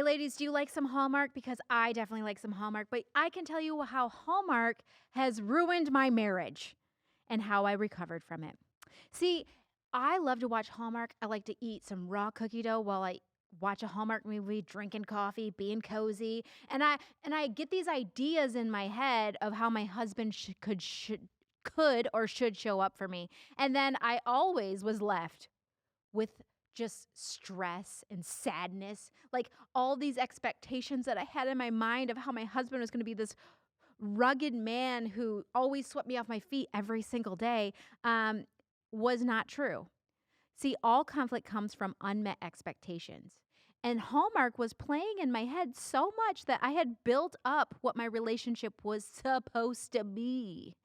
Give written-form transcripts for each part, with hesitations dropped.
ladies, do you like some Hallmark? Because I definitely like some Hallmark, but I can tell you how Hallmark has ruined my marriage and how I recovered from it. See, I love to watch Hallmark. I like to eat some raw cookie dough while I watch a Hallmark movie, drinking coffee, being cozy, and I get these ideas in my head of how my husband could or should show up for me. And then I always was left with just stress and sadness, like all these expectations that I had in my mind of how my husband was going to be this rugged man who always swept me off my feet every single day, um, was not true. See, all conflict comes from unmet expectations. And Hallmark was playing in my head so much that I had built up what my relationship was supposed to be.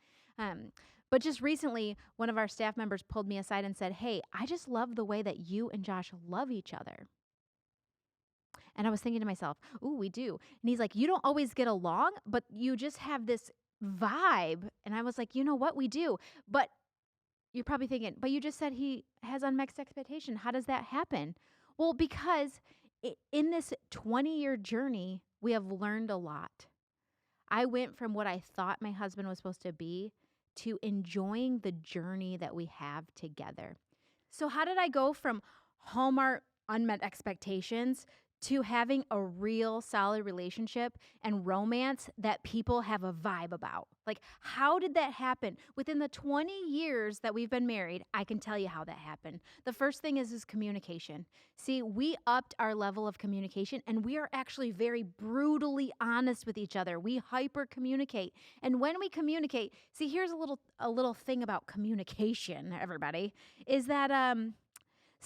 Um, but just recently, one of our staff members pulled me aside and said, "Hey, I just love the way that you and Josh love each other." And I was thinking to myself, "Ooh, we do." And he's like, "You don't always get along, but you just have this vibe." And I was like, "You know what? We do." But you're probably thinking, "But you just said he has unmixed expectation. How does that happen?" Well, because in this 20-year journey, we have learned a lot. I went from what I thought my husband was supposed to be to enjoying the journey that we have together. So, how did I go from Hallmark unmet expectations to having a real solid relationship and romance that people have a vibe about? Like, how did that happen? Within the 20 years that we've been married, I can tell you how that happened. The first thing is communication. See, we upped our level of communication and we are actually very brutally honest with each other. We hyper communicate. And when we communicate, see, here's a little thing about communication, everybody, is that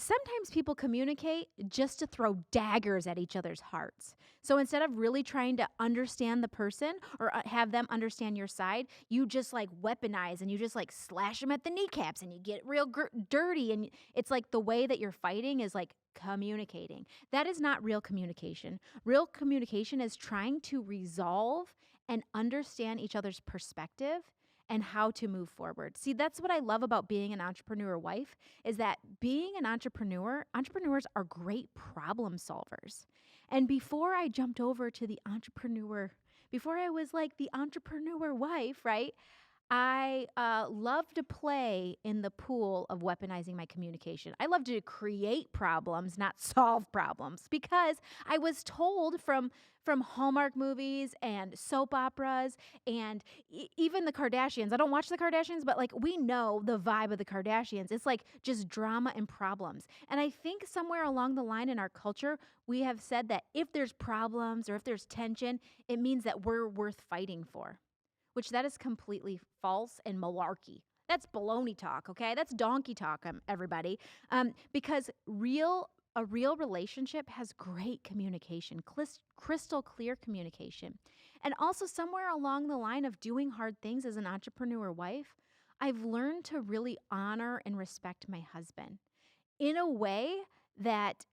sometimes people communicate just to throw daggers at each other's hearts. So instead of really trying to understand the person or have them understand your side, you just like weaponize and you just like slash them at the kneecaps and you get real dirty. And it's like the way that you're fighting is like communicating. That is not real communication. Real communication is trying to resolve and understand each other's perspective and how to move forward. See, that's what I love about being an entrepreneur wife is that being an entrepreneur, entrepreneurs are great problem solvers. And before I jumped over to the entrepreneur, before I was like the entrepreneur wife, right? I love to play in the pool of weaponizing my communication. I love to create problems, not solve problems, because I was told from Hallmark movies and soap operas and even the Kardashians. I don't watch the Kardashians, but like we know the vibe of the Kardashians. It's like just drama and problems. And I think somewhere along the line in our culture, we have said that if there's problems or if there's tension, it means that we're worth fighting for, which that is completely false and malarkey. That's baloney talk, okay? That's donkey talk, everybody. Because a real relationship has great communication, crystal clear communication. And also somewhere along the line of doing hard things as an entrepreneur wife, I've learned to really honor and respect my husband in a way that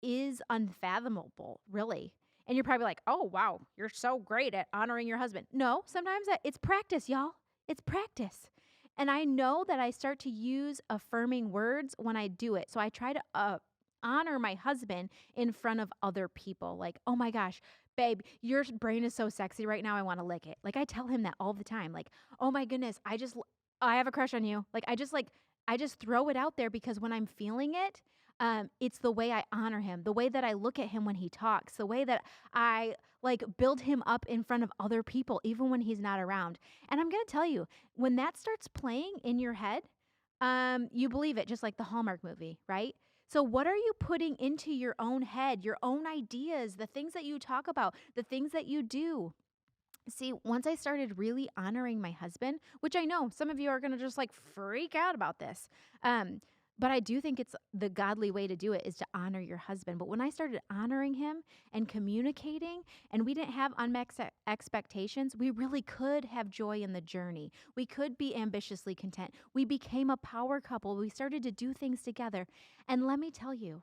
is unfathomable, really. And you're probably like, "Oh, wow, you're so great at honoring your husband." No, sometimes it's practice, y'all. It's practice. And I know that I start to use affirming words when I do it. So I try to honor my husband in front of other people. Like, "Oh my gosh, babe, your brain is so sexy right now. I want to lick it." Like I tell him that all the time. Like, "Oh my goodness, I have a crush on you." I just throw it out there because when I'm feeling it, it's the way I honor him, the way that I look at him when he talks, the way that I like build him up in front of other people, even when he's not around. And I'm going to tell you, when that starts playing in your head, you believe it, just like the Hallmark movie, right? So what are you putting into your own head, your own ideas, the things that you talk about, the things that you do? See, once I started really honoring my husband, which I know some of you are going to just like freak out about this. But I do think it's the godly way to do it is to honor your husband. But when I started honoring him and communicating and we didn't have unmet expectations, we really could have joy in the journey. We could be ambitiously content. We became a power couple. We started to do things together. And let me tell you,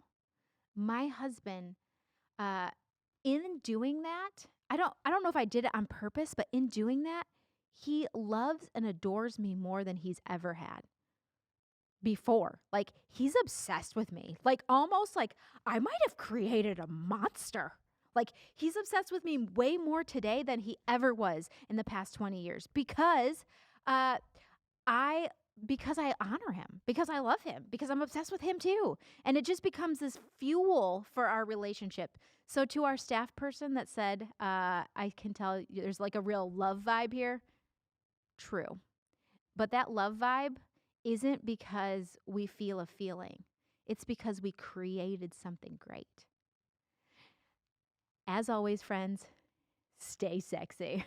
my husband, uh, in doing that, I don't know if I did it on purpose, but in doing that, he loves and adores me more than he's ever had before. Like he's obsessed with me. Like almost like I might have created a monster. Like, he's obsessed with me way more today than he ever was in the past 20 years uh, I because I honor him, because I love him, because I'm obsessed with him too. And it just becomes this fuel for our relationship. So to our staff person that said, I can tell there's like a real love vibe here. True. But that love vibe isn't because we feel a feeling. It's because we created something great. As always, friends, stay sexy.